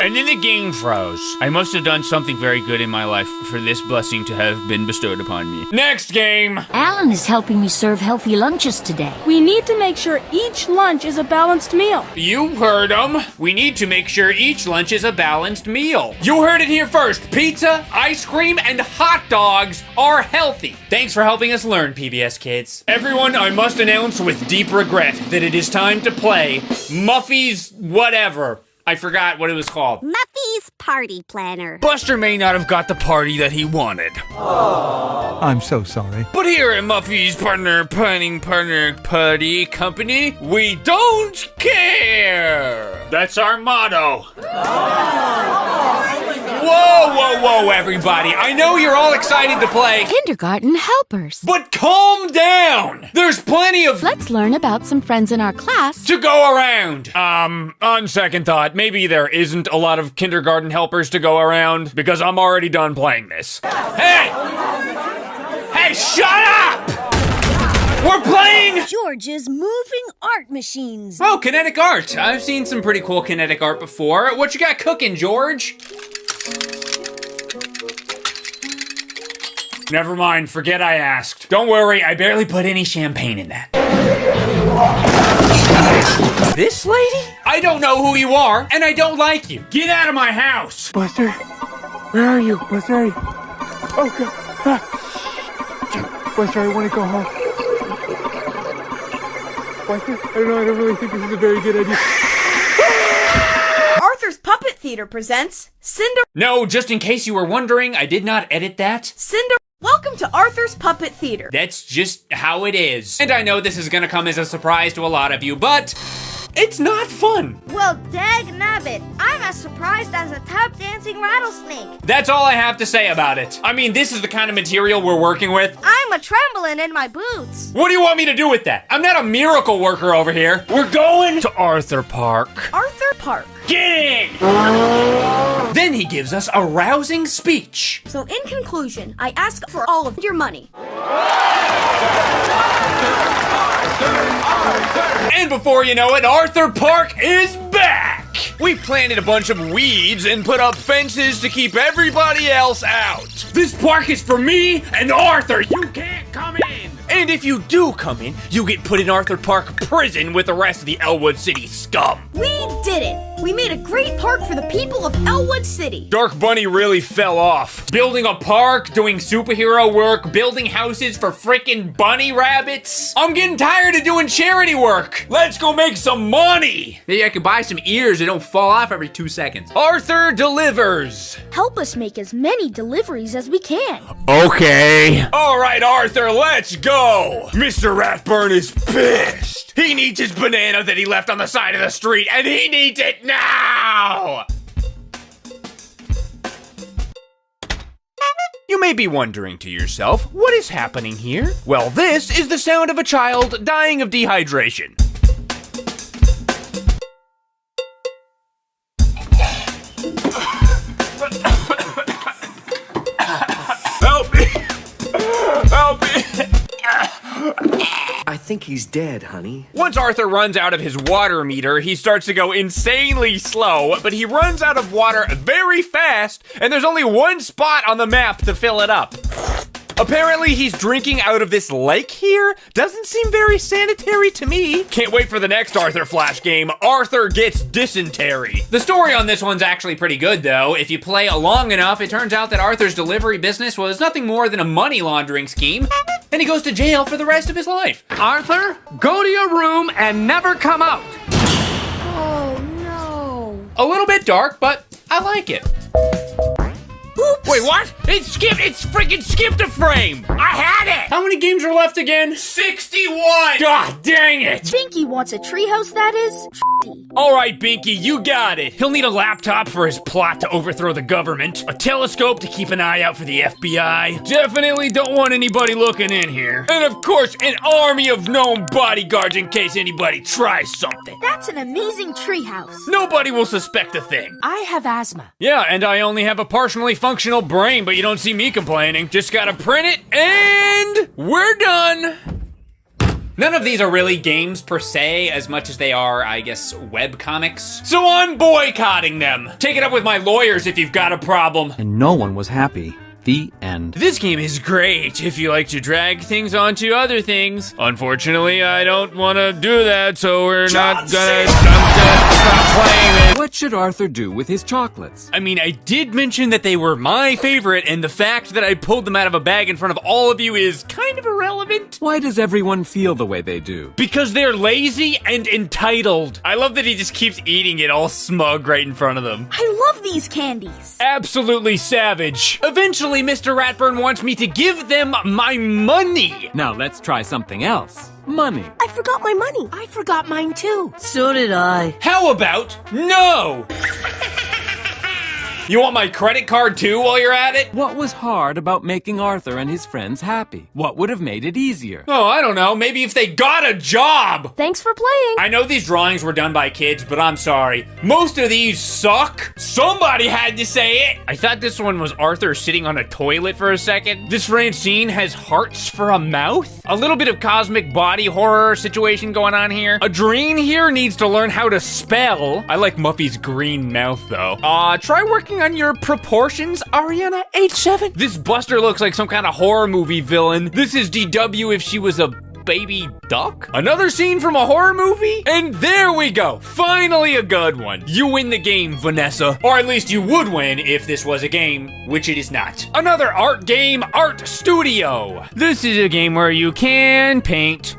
And then the game froze. I must have done something very good in my life for this blessing to have been bestowed upon me. Next game! Alan is helping me serve healthy lunches today. We need to make sure each lunch is a balanced meal. You heard him. We need to make sure each lunch is a balanced meal. You heard it here first. Pizza, ice cream, and hot dogs are healthy. Thanks for helping us learn, PBS kids. Everyone, I must announce with deep regret that it is time to play Muffy's whatever. I forgot what it was called. Muffy's Party Planner. Buster may not have got the party that he wanted. Aww. I'm so sorry. But here at Muffy's Planning Party Company, we don't care. That's our motto. Whoa, everybody. I know you're all excited to play Kindergarten Helpers. But calm down. There's plenty of... Let's learn about some friends in our class to go around. On second thought, maybe there isn't a lot of kindergarten helpers to go around because I'm already done playing this. Hey! Hey, shut up! We're playing George's moving art machines. Oh, kinetic art. I've seen some pretty cool kinetic art before. What you got cooking, George? Never mind, forget I asked. Don't worry, I barely put any champagne in that. This lady? I don't know who you are, and I don't like you. Get out of my house! Buster, where are you? Buster, oh God. Ah. Buster, I want to go home. Buster, I don't know, I don't really think this is a very good idea. Theater presents Cinder. No, just in case you were wondering, I did not edit that. Cinder. Welcome to Arthur's Puppet Theater. That's just how it is. And I know this is gonna come as a surprise to a lot of you, but it's not fun. Well, dag nabbit, I'm as surprised as a tap dancing rattlesnake. That's all I have to say about it. I mean, this is the kind of material we're working with. I'm a trampoline in my boots. What do you want me to do with that? I'm not a miracle worker over here. We're going to Arthur Park. Arthur Park. Get in! Then he gives us a rousing speech. So in conclusion, I ask for all of your money. And before you know it, Arthur Park is back! We planted a bunch of weeds and put up fences to keep everybody else out. This park is for me and Arthur. You can't come in. And if you do come in, you get put in Arthur Park prison with the rest of the Elwood City scum. We did it! We made a great park for the people of Elwood City. Dark Bunny really fell off. Building a park, doing superhero work, building houses for frickin' bunny rabbits. I'm getting tired of doing charity work. Let's go make some money. Maybe I could buy some ears that don't fall off every 2 seconds. Arthur delivers. Help us make as many deliveries as we can. Okay. All right, Arthur, let's go. Mr. Ratburn is pissed. He needs his banana that he left on the side of the street, and he needs it now! You may be wondering to yourself, what is happening here? Well, this is the sound of a child dying of dehydration. Help me! Help me! I think he's dead, honey. Once Arthur runs out of his water meter, he starts to go insanely slow, but he runs out of water very fast, and there's only one spot on the map to fill it up. Apparently he's drinking out of this lake here? Doesn't seem very sanitary to me. Can't wait for the next Arthur Flash game, Arthur Gets Dysentery. The story on this one's actually pretty good though. If you play long enough, it turns out that Arthur's delivery business was nothing more than a money laundering scheme, and he goes to jail for the rest of his life. Arthur, go to your room and never come out. Oh no. A little bit dark, but I like it. Oops. Wait, what? It's freaking skipped a frame! I had it! How many games are left again? 61! God dang it! Binky wants a treehouse, that is. Alright, Binky, you got it. He'll need a laptop for his plot to overthrow the government, a telescope to keep an eye out for the FBI. Definitely don't want anybody looking in here. And of course, an army of gnome bodyguards in case anybody tries something. That's an amazing treehouse. Nobody will suspect a thing. I have asthma. Yeah, and I only have a partially functional brain, but you don't see me complaining. Just gotta print it, and we're done. None of these are really games per se, as much as they are, I guess, webcomics. So I'm boycotting them. Take it up with my lawyers if you've got a problem. And no one was happy. The end. This game is great if you like to drag things onto other things. Unfortunately, I don't want to do that, so we're not gonna stop playing it. What should Arthur do with his chocolates? I mean, I did mention that they were my favorite, and the fact that I pulled them out of a bag in front of all of you is kind of irrelevant. Why does everyone feel the way they do? Because they're lazy and entitled. I love that he just keeps eating it all smug right in front of them. I love these candies. Absolutely savage. Eventually, Mr. Ratburn wants me to give them my money. Now let's try something else. Money. I forgot my money. I forgot mine too. So did I. How about no? You want my credit card too while you're at it? What was hard about making Arthur and his friends happy? What would have made it easier? Oh, I don't know. Maybe if they got a job. Thanks for playing. I know these drawings were done by kids, but I'm sorry. Most of these suck. Somebody had to say it. I thought this one was Arthur sitting on a toilet for a second. This Francine has hearts for a mouth. A little bit of cosmic body horror situation going on here. Adrene here needs to learn how to spell. I like Muffy's green mouth though. Try working on your proportions, Ariana H7. This Buster looks like some kind of horror movie villain. This is DW if she was a baby duck? Another scene from a horror movie? And there we go. Finally a good one. You win the game, Vanessa. Or at least you would win if this was a game, which it is not. Another art game, Art Studio. This is a game where you can paint.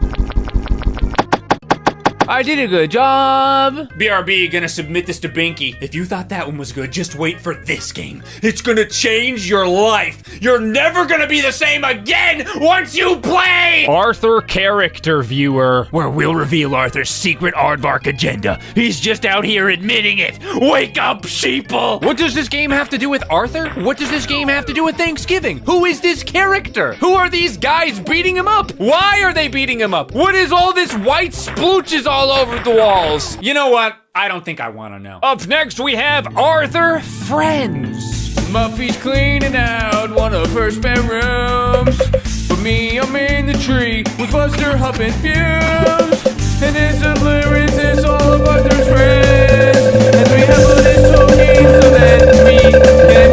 I did a good job. BRB gonna submit this to Binky. If you thought that one was good, just wait for this game. It's gonna change your life. You're never gonna be the same again once you play! Arthur Character Viewer, where we'll reveal Arthur's secret aardvark agenda. He's just out here admitting it. Wake up, sheeple! What does this game have to do with Arthur? What does this game have to do with Thanksgiving? Who is this character? Who are these guys beating him up? Why are they beating him up? What is all this white splooches all over the walls? You know what? I don't think I want to know. Up next, we have Arthur Friends. Muffy's cleaning out one of her spare rooms. For me, I'm in the tree with Buster, Huff, and Fuse. And it's a lyrics, it's all of Arthur's friends. And we have a little game so that we can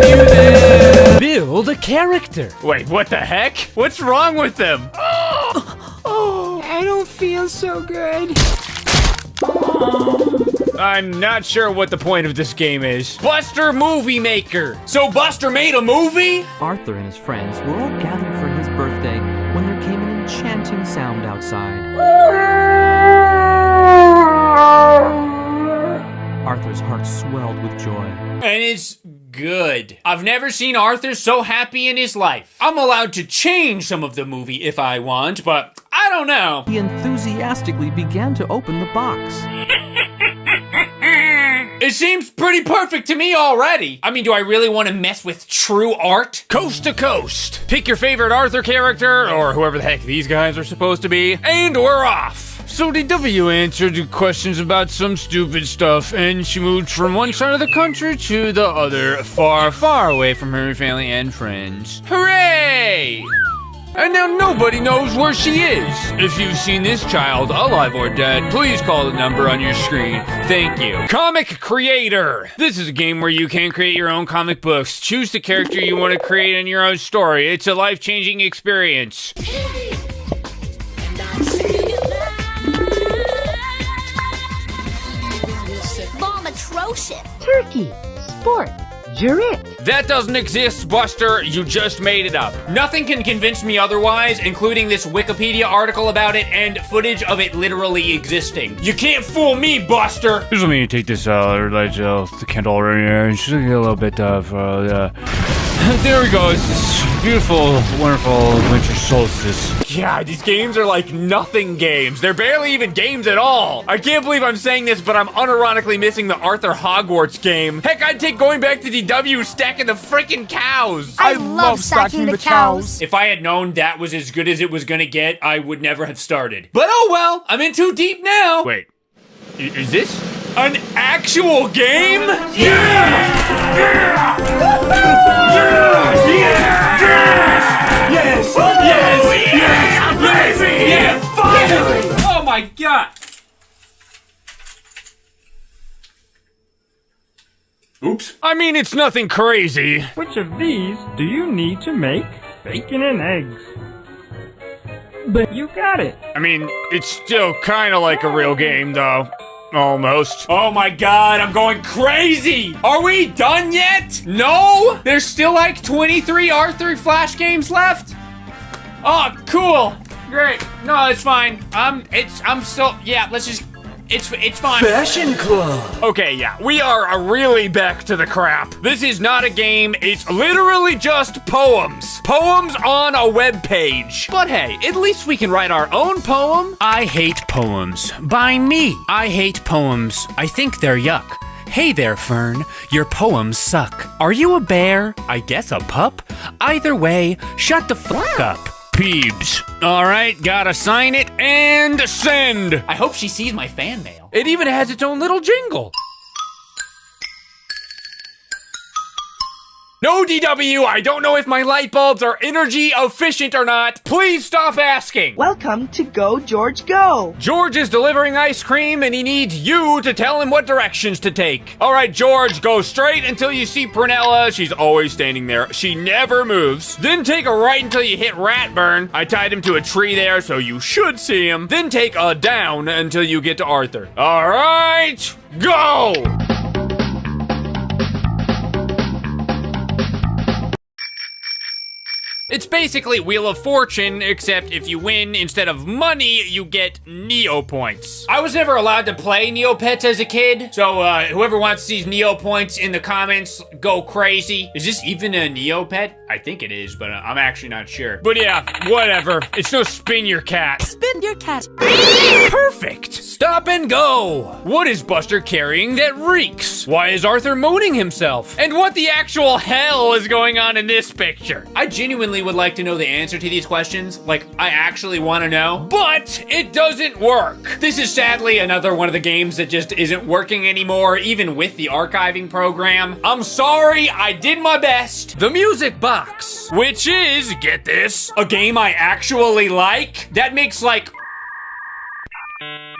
view them. Build a character. Wait, what the heck? What's wrong with them? Oh, I don't feel so good. I'm not sure what the point of this game is. Buster Movie Maker. So Buster made a movie? Arthur and his friends were all gathered for his birthday when there came an enchanting sound outside. Arthur's heart swelled with joy. And it's good. I've never seen Arthur so happy in his life. I'm allowed to change some of the movie if I want, but I don't know. He enthusiastically began to open the box. It seems pretty perfect to me already. I mean, do I really want to mess with true art? Coast to coast. Pick your favorite Arthur character, or whoever the heck these guys are supposed to be, and we're off. So DW answered questions about some stupid stuff, and she moved from one side of the country to the other, far, far away from her family and friends. Hooray! And now nobody knows where she is. If you've seen this child, alive or dead, please call the number on your screen. Thank you. Comic Creator. This is a game where you can create your own comic books. Choose the character you want to create in your own story. It's a life-changing experience. Bomb atrocious. Turkey. Sport. Juret. That doesn't exist, Buster. You just made it up. Nothing can convince me otherwise, including this Wikipedia article about it and footage of it literally existing. You can't fool me, Buster. Just let me take this light the candle right here. Just get a little bit of there we go. It's this beautiful, wonderful winter solstice. God, these games are like nothing games. They're barely even games at all. I can't believe I'm saying this, but I'm unironically missing the Arthur Hogwarts game. Heck, I'd take going back to DW stacking the freaking cows. I love stacking the cows. If I had known that was as good as it was gonna get, I would never have started. But oh well, I'm in too deep now. Wait, is this an actual game? Yeah! Yes! Amazing! Yeah, finally! Oh my god! Oops. I mean, it's nothing crazy. Which of these do you need to make bacon and eggs? But you got it. I mean, it's still kind of like a real game, though. Almost. Oh my god, I'm going crazy! Are we done yet? No? There's still like 23 R3 Flash games left? Oh, cool. Great. No, it's fine. I'm still, yeah, let's just, it's fine. Fashion Club. Okay, yeah, we are really back to the crap. This is not a game, it's literally just poems. Poems on a web page. But hey, at least we can write our own poem. I hate poems. By me. I hate poems. I think they're yuck. Hey there, Fern. Your poems suck. Are you a bear? I guess a pup? Either way, shut the fuck up. Peebs. Alright, gotta sign it and send. I hope she sees my fan mail. It even has its own little jingle. No, DW, I don't know if my light bulbs are energy efficient or not. Please stop asking. Welcome to Go, George, Go. George is delivering ice cream and he needs you to tell him what directions to take. All right, George, go straight until you see Prunella. She's always standing there. She never moves. Then take a right until you hit Ratburn. I tied him to a tree there, so you should see him. Then take a down until you get to Arthur. All right, go. It's basically Wheel of Fortune, except if you win, instead of money, you get Neo points. I was never allowed to play Neopets as a kid, so whoever wants these Neo points in the comments, go crazy. Is this even a Neopet? I think it is, but I'm actually not sure. But yeah, whatever. It's no spin your cat. Spin your cat. Perfect. Stop and go. What is Buster carrying that reeks? Why is Arthur mooning himself? And what the actual hell is going on in this picture? I genuinely would like to know the answer to these questions. Like, I actually want to know. But it doesn't work. This is sadly another one of the games that just isn't working anymore, even with the archiving program. I'm sorry, I did my best. The Music Box, which is, get this, a game I actually like. That makes like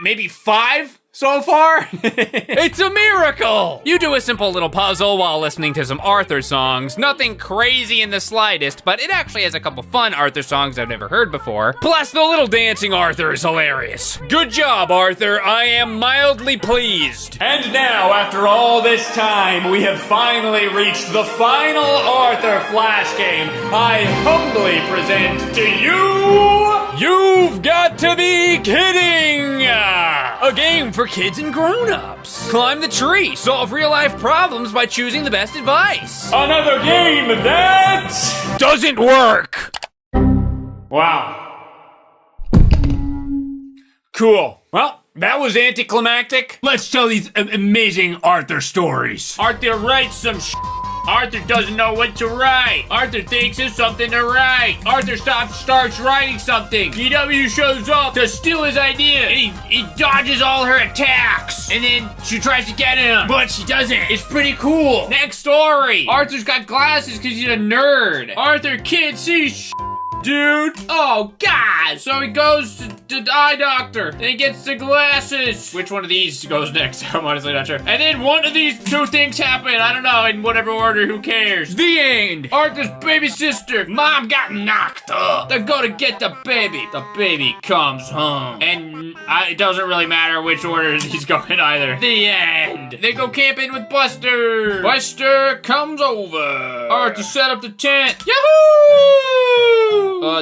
maybe 5 so far? It's a miracle! You do a simple little puzzle while listening to some Arthur songs. Nothing crazy in the slightest, but it actually has a couple fun Arthur songs I've never heard before. Plus, the little dancing Arthur is hilarious. Good job, Arthur. I am mildly pleased. And now, after all this time, we have finally reached the final Arthur Flash game. I humbly present to you... You've got to be kidding! A game for kids and grown-ups. Climb the tree, solve real-life problems by choosing the best advice. Another game that doesn't work. Wow. Cool. Well, that was anticlimactic. Let's tell these amazing Arthur stories. Arthur writes some Arthur doesn't know what to write. Arthur thinks of something to write. Arthur starts writing something. DW shows up to steal his idea. And he dodges all her attacks. And then she tries to get him, but she doesn't. It's pretty cool. Next story. Arthur's got glasses because he's a nerd. Arthur can't see dude. Oh, God. So he goes to the eye doctor. Then he gets the glasses. Which one of these goes next? I'm honestly not sure. And then one of these two things happen. I don't know. In whatever order. Who cares? The end. Arthur's baby sister. Mom got knocked up. They go to get the baby. The baby comes home. And it doesn't really matter which order he's going either. The end. They go camping with Buster. Buster comes over. Arthur set up the tent. Yahoo!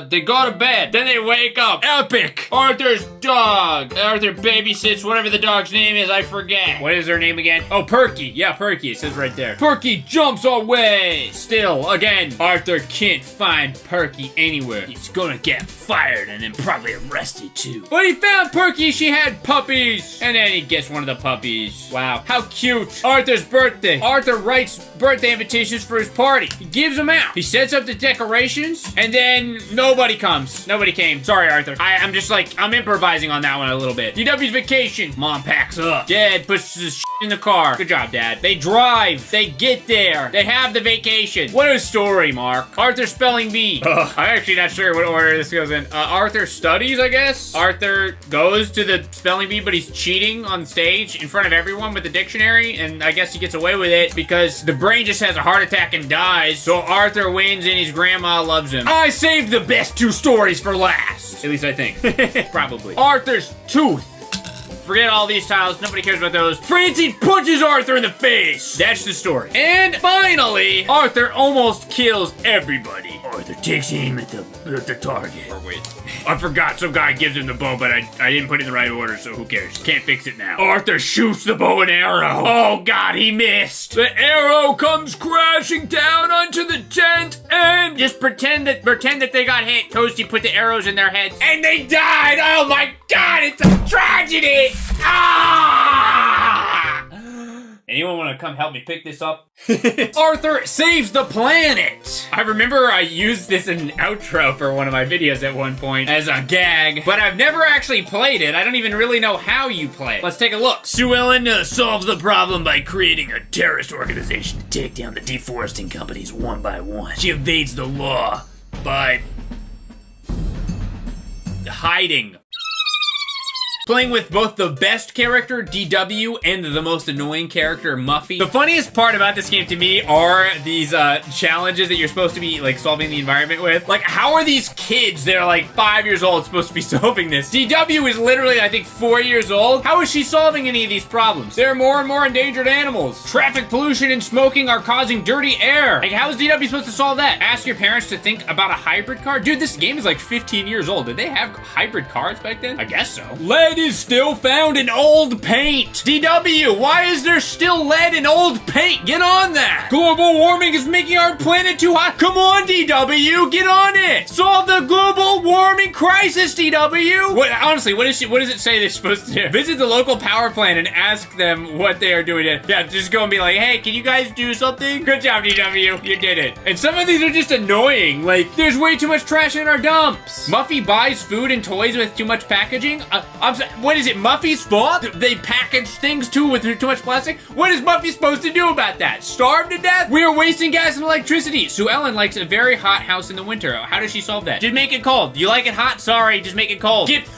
They go to bed. Then they wake up. Epic. Arthur's dog. Arthur babysits whatever the dog's name is. I forget. What is her name again? Oh, Perky. Yeah, Perky. It says right there. Perky jumps away. Still, again, Arthur can't find Perky anywhere. He's gonna get fired and then probably arrested too. But he found Perky. She had puppies. And then he gets one of the puppies. Wow. How cute. Arthur's birthday. Arthur writes birthday invitations for his party. He gives them out. He sets up the decorations and then nobody comes. Nobody came. Sorry, Arthur. I'm just like, I'm improvising on that one a little bit. DW's vacation. Mom packs up. Dad puts his in the car. Good job, Dad. They drive. They get there. They have the vacation. What a story, Mark. Arthur spelling bee. I'm actually not sure what order this goes in. Arthur studies, I guess? Arthur goes to the spelling bee, but he's cheating on stage in front of everyone with the dictionary, and I guess he gets away with it because the brain just has a heart attack and dies, so Arthur wins and his grandma loves him. I saved the best 2 stories for last. At least I think. Probably. Arthur's tooth. Forget all these tiles. Nobody cares about those. Francine punches Arthur in the face. That's the story. And finally, Arthur almost kills everybody. Arthur takes aim at the target. Or wait. I forgot some guy gives him the bow, but I didn't put it in the right order, so who cares? Can't fix it now. Arthur shoots the bow and arrow. Oh, God, he missed. The arrow comes crashing down onto the tent, and just pretend that they got hit. Toasty put the arrows in their heads, and they died. Oh, my God, it's a tragedy. Ah! Anyone want to come help me pick this up? Arthur saves the planet! I remember I used this in an outro for one of my videos at one point as a gag, but I've never actually played it. I don't even really know how you play it. Let's take a look. Sue Ellen solves the problem by creating a terrorist organization to take down the deforesting companies one by one. She evades the law by hiding. Playing with both the best character, DW, and the most annoying character, Muffy. The funniest part about this game to me are these challenges that you're supposed to be like solving the environment with. Like, how are these kids that are like 5 years old supposed to be solving this? DW is literally, I think, 4 years old. How is she solving any of these problems? There are more and more endangered animals. Traffic pollution and smoking are causing dirty air. Like, how is DW supposed to solve that? Ask your parents to think about a hybrid car? Dude, this game is like 15 years old. Did they have hybrid cars back then? I guess so. Lead is still found in old paint. DW, why is there still lead in old paint? Get on that. Global warming is making our planet too hot. Come on, DW, get on it. Solve the global warming crisis, DW. Honestly, what does it say they're supposed to do? Visit the local power plant and ask them what they are doing. Yeah, just go and be like, hey, can you guys do something? Good job, DW, you did it. And some of these are just annoying. Like, there's way too much trash in our dumps. Muffy buys food and toys with too much packaging. What is it, Muffy's fault? They package things too with too much plastic? What is Muffy supposed to do about that? Starve to death? We are wasting gas and electricity. Sue Ellen likes a very hot house in the winter. How does she solve that? Just make it cold. You like it hot? Sorry, just make it cold. Get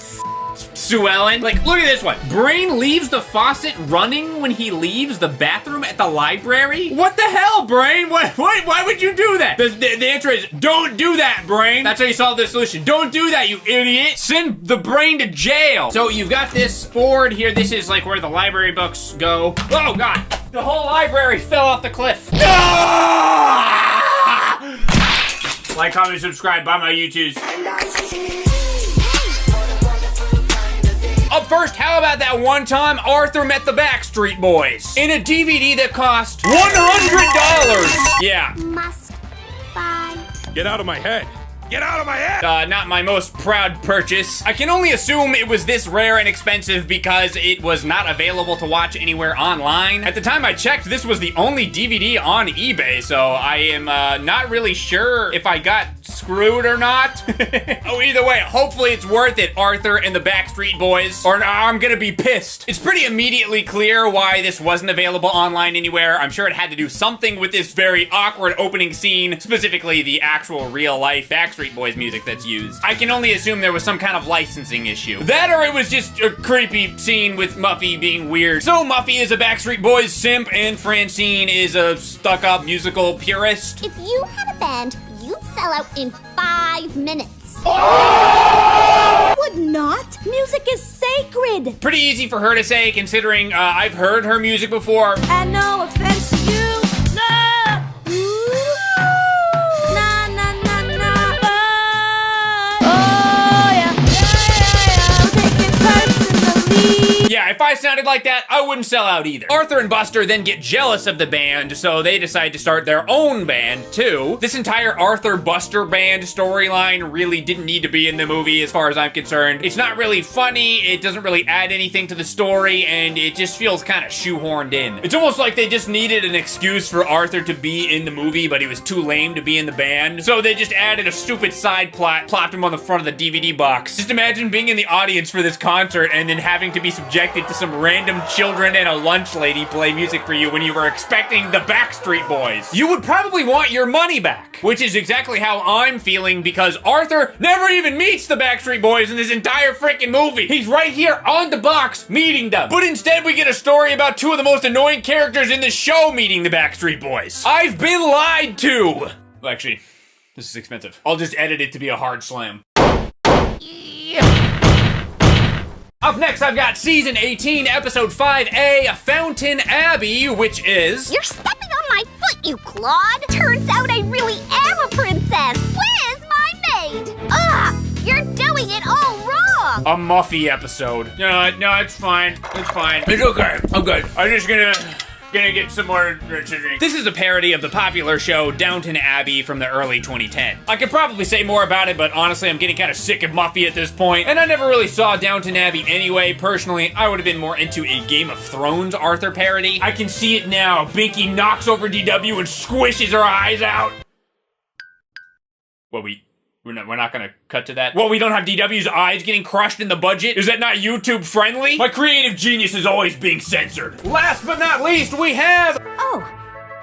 Sue Ellen. Like, look at this one. Brain leaves the faucet running when he leaves the bathroom at the library? What the hell, Brain? Why would you do that? The answer is, don't do that, Brain. That's how you solve the solution. Don't do that, you idiot. Send the Brain to jail. So you've got this board here. This is like where the library books go. Oh, God. The whole library fell off the cliff. Like, comment, subscribe, buy my YouTubes. Up first, how about that one time Arthur met the Backstreet Boys in a DVD that cost $100? Yeah. Must buy. Get out of my head. Get out of my head! Not my most proud purchase. I can only assume it was this rare and expensive because it was not available to watch anywhere online. At the time I checked, this was the only DVD on eBay, so I am not really sure if I got screwed or not. Oh, either way, hopefully it's worth it, Arthur and the Backstreet Boys, or I'm gonna be pissed. It's pretty immediately clear why this wasn't available online anywhere. I'm sure it had to do something with this very awkward opening scene, specifically the actual real-life Backstreet Boys music that's used. I can only assume there was some kind of licensing issue. That or it was just a creepy scene with Muffy being weird. So Muffy is a Backstreet Boys simp and Francine is a stuck-up musical purist. If you had a band, you'd sell out in 5 minutes. Would not. Music is sacred. Pretty easy for her to say, considering I've heard her music before. And no offense to you. Yeah, if I sounded like that, I wouldn't sell out either. Arthur and Buster then get jealous of the band, so they decide to start their own band, too. This entire Arthur-Buster band storyline really didn't need to be in the movie, as far as I'm concerned. It's not really funny, it doesn't really add anything to the story, and it just feels kind of shoehorned in. It's almost like they just needed an excuse for Arthur to be in the movie, but he was too lame to be in the band, so they just added a stupid side plot, plopped him on the front of the DVD box. Just imagine being in the audience for this concert and then having to be subjected to some random children and a lunch lady play music for you when you were expecting the Backstreet Boys. You would probably want your money back, which is exactly how I'm feeling because Arthur never even meets the Backstreet Boys in this entire freaking movie. He's right here on the box meeting them. But instead we get a story about two of the most annoying characters in the show meeting the Backstreet Boys. I've been lied to. Well, actually, this is expensive. I'll just edit it to be a hard slam. Up next, I've got Season 18, Episode 5A, Fountain Abbey, which is... You're stepping on my foot, you clod! Turns out I really am a princess! Where's my maid? Ugh! You're doing it all wrong! A Muffy episode. No, it's fine. It's fine. It's okay. I'm good. I'm just gonna get some more to drink. This is a parody of the popular show Downton Abbey from the early 2010s. I could probably say more about it, but honestly, I'm getting kind of sick of Muffy at this point, and I never really saw Downton Abbey anyway. Personally, I would have been more into a Game of Thrones Arthur parody. I can see it now. Binky knocks over DW and squishes her eyes out. What, we're not gonna cut to that? Well, we don't have DW's eyes getting crushed in the budget? Is that not YouTube friendly? My creative genius is always being censored. Last but not least, we have... Oh,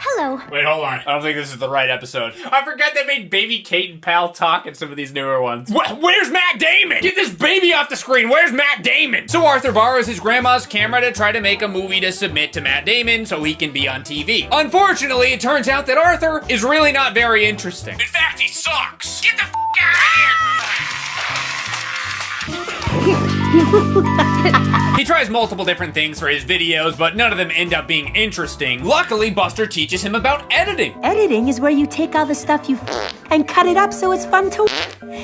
Hello. Wait, hold on. I don't think this is the right episode. I forgot they made baby Kate and Pal talk in some of these newer ones. Where's Matt Damon? Get this baby off the screen. Where's Matt Damon? So Arthur borrows his grandma's camera to try to make a movie to submit to Matt Damon so he can be on TV. Unfortunately, it turns out that Arthur is really not very interesting. In fact, he sucks. Get the f out of here! He tries multiple different things for his videos, but none of them end up being interesting. Luckily, Buster teaches him about editing. Editing is where you take all the stuff you and cut it up so it's fun to.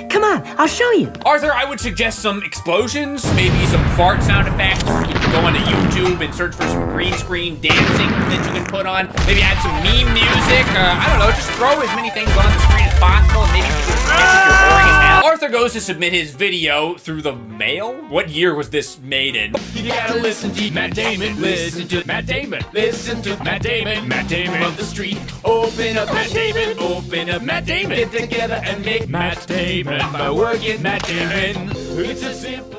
Come on, I'll show you. Arthur, I would suggest some explosions, maybe some fart sound effects. You can go onto YouTube and search for some green screen dancing that you can put on. Maybe add some meme music. I don't know, just throw as many things on the screen as possible. And maybe you can guess if you're boring as hell. Arthur goes to submit his video through the mail? What year was this made in? You gotta listen to Matt Damon. Listen to Matt Damon. Listen to Matt Damon. Matt Damon on the street. Open up Matt Damon. Open up Matt Damon. Get together and make Matt Damon by working Matt Damon. It's a simple